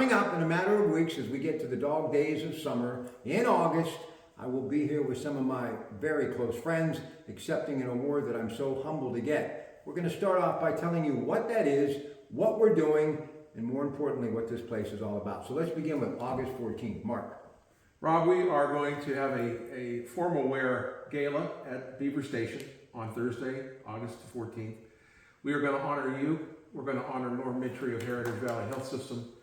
Coming up in a matter of weeks as we get to the dog days of summer, in August, I will be here with some of my very close friends accepting an award that I'm so humbled to get. We're going to start off by telling you what that is, what we're doing, and more importantly, what this place is all about. So let's begin with August 14th. Mark. Rob, we are going to have a formal wear gala at Beaver Station on Thursday, August 14th. We are going to honor you. We're going to honor Norm Mitry of Heritage Valley Health System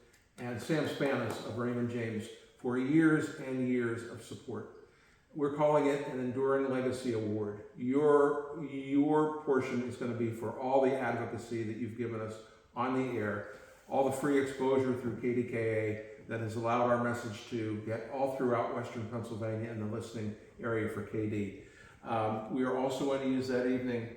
and Sam Spanis of Raymond James for years and years of support. We're calling it an Enduring Legacy Award. Your portion is going to be for all the advocacy that you've given us on the air, all the free exposure through KDKA that has allowed our message to get all throughout Western Pennsylvania and the listening area for KD. We are also going to use that evening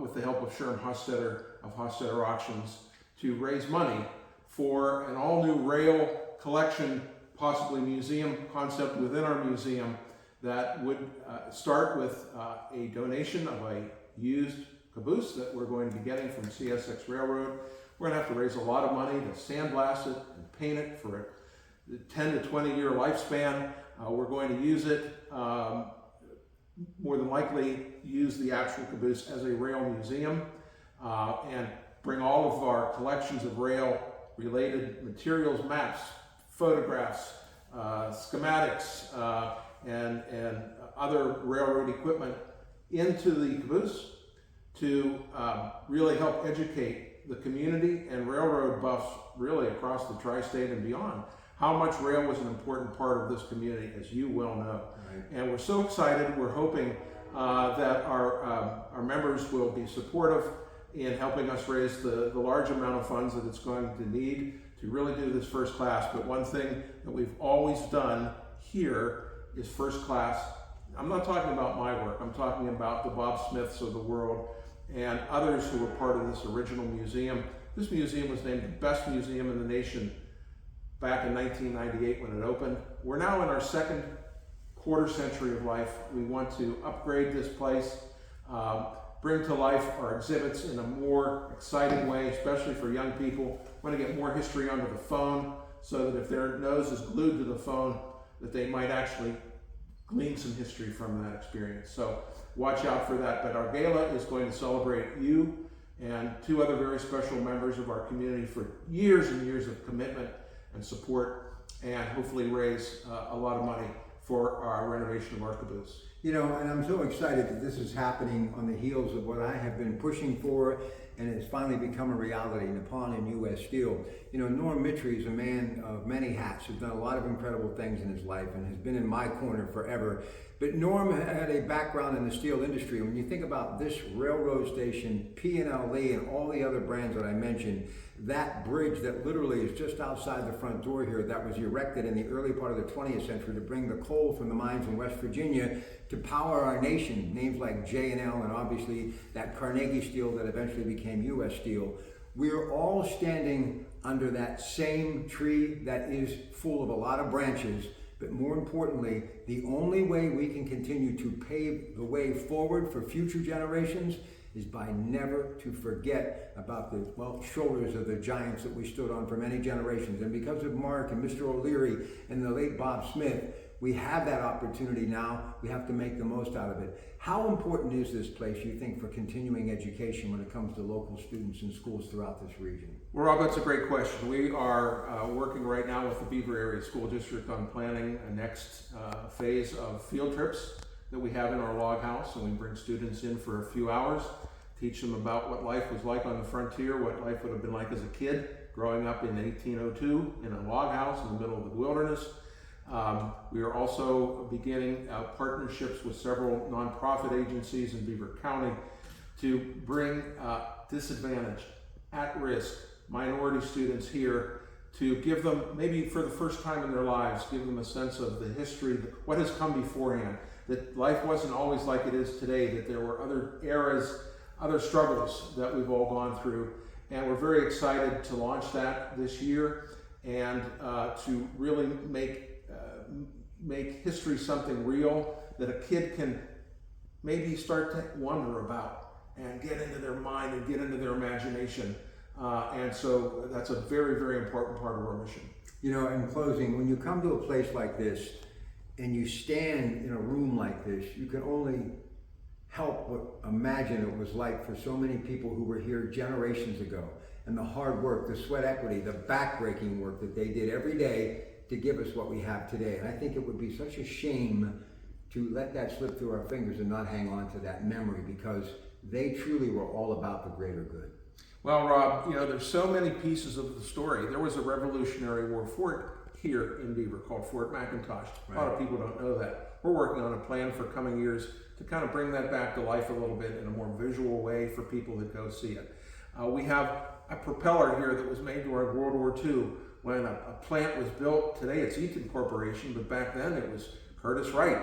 with the help of Sherm Hostetter of Hostetter Auctions to raise money for an all-new rail collection, possibly museum concept within our museum that would start with a donation of a used caboose that we're going to be getting from CSX Railroad. We're going to have to raise a lot of money to sandblast it and paint it for a 10 to 20 year lifespan. We're going to use it, more than likely use the actual caboose as a rail museum and bring all of our collections of rail related materials, maps, photographs, schematics, and other railroad equipment into the caboose to really help educate the community and railroad buffs really across the tri-state and beyond how much rail was an important part of this community, as you well know. Right. And we're so excited. We're hoping that our members will be supportive in helping us raise the large amount of funds that it's going to need to really do this first class. But one thing that we've always done here is first class. I'm not talking about my work. I'm talking about the Bob Smiths of the world and others who were part of this original museum. This museum was named the best museum in the nation back in 1998 when it opened. We're now in our second quarter century of life. We want to upgrade this place, bring to life our exhibits in a more exciting way, especially for young people. We want to get more history onto the phone so that if their nose is glued to the phone, that they might actually glean some history from that experience. So watch out for that. But our gala is going to celebrate you and two other very special members of our community for years and years of commitment and support, and hopefully raise a lot of money for our renovation of our caboose. You know, and I'm so excited that this is happening on the heels of what I have been pushing for, and it's finally become a reality, Nippon and U.S. Steel. You know, Norm Mitry is a man of many hats who's done a lot of incredible things in his life and has been in my corner forever. But Norm had a background in the steel industry. When you think about this railroad station, P&L Lee, and all the other brands that I mentioned, that bridge that literally is just outside the front door here that was erected in the early part of the 20th century to bring the coal from the mines in West Virginia to power our nation, names like J&L and obviously that Carnegie Steel that eventually became U.S. Steel. We're all standing under that same tree that is full of a lot of branches, but more importantly, the only way we can continue to pave the way forward for future generations is by never to forget about the shoulders of the giants that we stood on for many generations. And because of Mark and Mr. O'Leary and the late Bob Smith, we have that opportunity now. We have to make the most out of it. How important is this place, you think, for continuing education when it comes to local students and schools throughout this region? Well, Rob, that's a great question. We are working right now with the Beaver Area School District on planning a next phase of field trips that we have in our log house, and we bring students in for a few hours, teach them about what life was like on the frontier, what life would have been like as a kid growing up in 1802 in a log house in the middle of the wilderness. We are also beginning partnerships with several nonprofit agencies in Beaver County to bring disadvantaged, at-risk minority students here to give them, maybe for the first time in their lives, give them a sense of the history, what has come beforehand, that life wasn't always like it is today, that there were other eras, other struggles that we've all gone through. And we're very excited to launch that this year and to really make history something real that a kid can maybe start to wonder about and get into their mind and get into their imagination. And so that's a very, very important part of our mission. You know, in closing, when you come to a place like this and you stand in a room like this, you can only help but imagine it was like for so many people who were here generations ago, and the hard work, the sweat equity, the backbreaking work that they did every day to give us what we have today. And I think it would be such a shame to let that slip through our fingers and not hang on to that memory, because they truly were all about the greater good. Well, Rob, you know, there's so many pieces of the story. There was a Revolutionary War fort here in Beaver called Fort McIntosh. Right. A lot of people don't know that. We're working on a plan for coming years to kind of bring that back to life a little bit in a more visual way for people that go see it. We have a propeller here that was made during World War II when a plant was built. Today it's Eaton Corporation, but back then it was Curtiss Wright.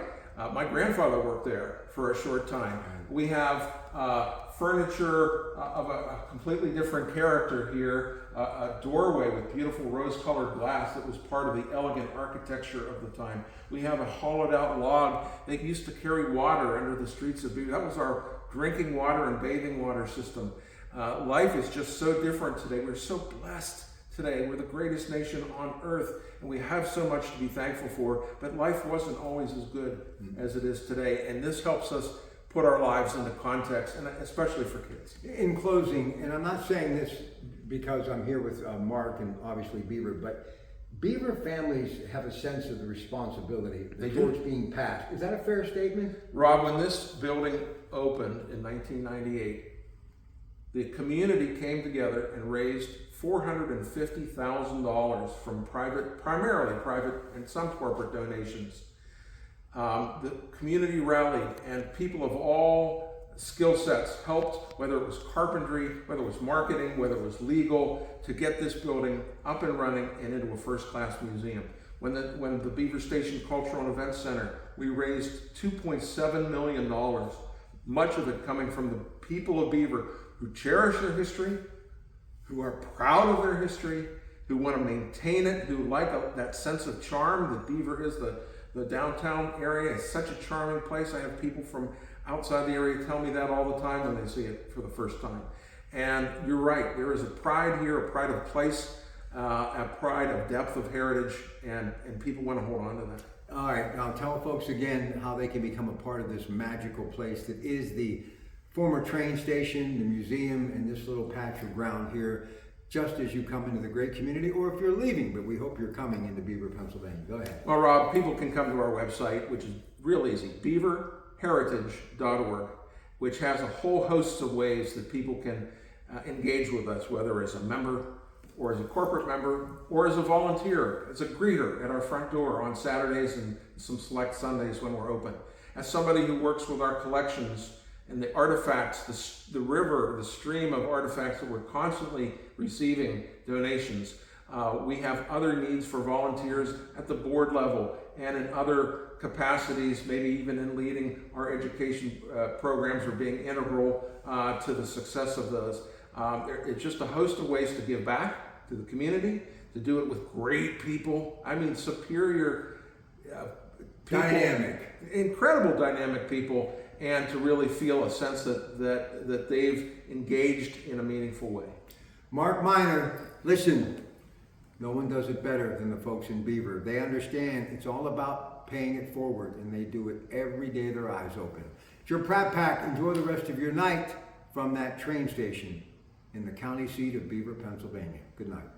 My grandfather worked there for a short time. We have furniture of a completely different character here, a doorway with beautiful rose-colored glass that was part of the elegant architecture of the time. We have a hollowed-out log that used to carry water under the streets of Beaver. That was our drinking water and bathing water system. Life is just so different today. We're so blessed today. We're the greatest nation on earth, and we have so much to be thankful for, but life wasn't always as good as it is today, and this helps us put our lives into context, and especially for kids. In closing, and I'm not saying this because I'm here with Mark and obviously Beaver, but Beaver families have a sense of the responsibility, the torch being passed. Is that a fair statement? Rob, when this building opened in 1998, the community came together and raised $450,000 from primarily private and some corporate donations. The community rallied, and people of all skill sets helped, whether it was carpentry, whether it was marketing, whether it was legal, to get this building up and running and into a first-class museum. When the Beaver Station Cultural and Events Center, we raised $2.7 million, much of it coming from the people of Beaver who cherish their history, who are proud of their history, who want to maintain it, who like that sense of charm that Beaver is. The downtown area is such a charming place. I have people from outside the area tell me that all the time when they see it for the first time. And you're right, there is a pride here, a pride of place, a pride of depth of heritage, and people want to hold on to that. All right, now tell folks again how they can become a part of this magical place that is the former train station, the museum, and this little patch of ground here, just as you come into the great community, or if you're leaving, but we hope you're coming into Beaver, Pennsylvania. Go ahead. Well, Rob, people can come to our website, which is real easy, beaverheritage.org, which has a whole host of ways that people can engage with us, whether as a member or as a corporate member or as a volunteer, as a greeter at our front door on Saturdays and some select Sundays when we're open. As somebody who works with our collections and the artifacts, the river, the stream of artifacts that we're constantly receiving donations. We have other needs for volunteers at the board level and in other capacities, maybe even in leading our education programs or being integral to the success of those. It's just a host of ways to give back to the community, to do it with great people. I mean, superior people, Dynamic. Incredible dynamic people, and to really feel a sense that they've engaged in a meaningful way. Mark Miner, listen, no one does it better than the folks in Beaver. They understand it's all about paying it forward, and they do it every day their eyes open. It's your Pratt Pack. Enjoy the rest of your night from that train station in the county seat of Beaver, Pennsylvania. Good night.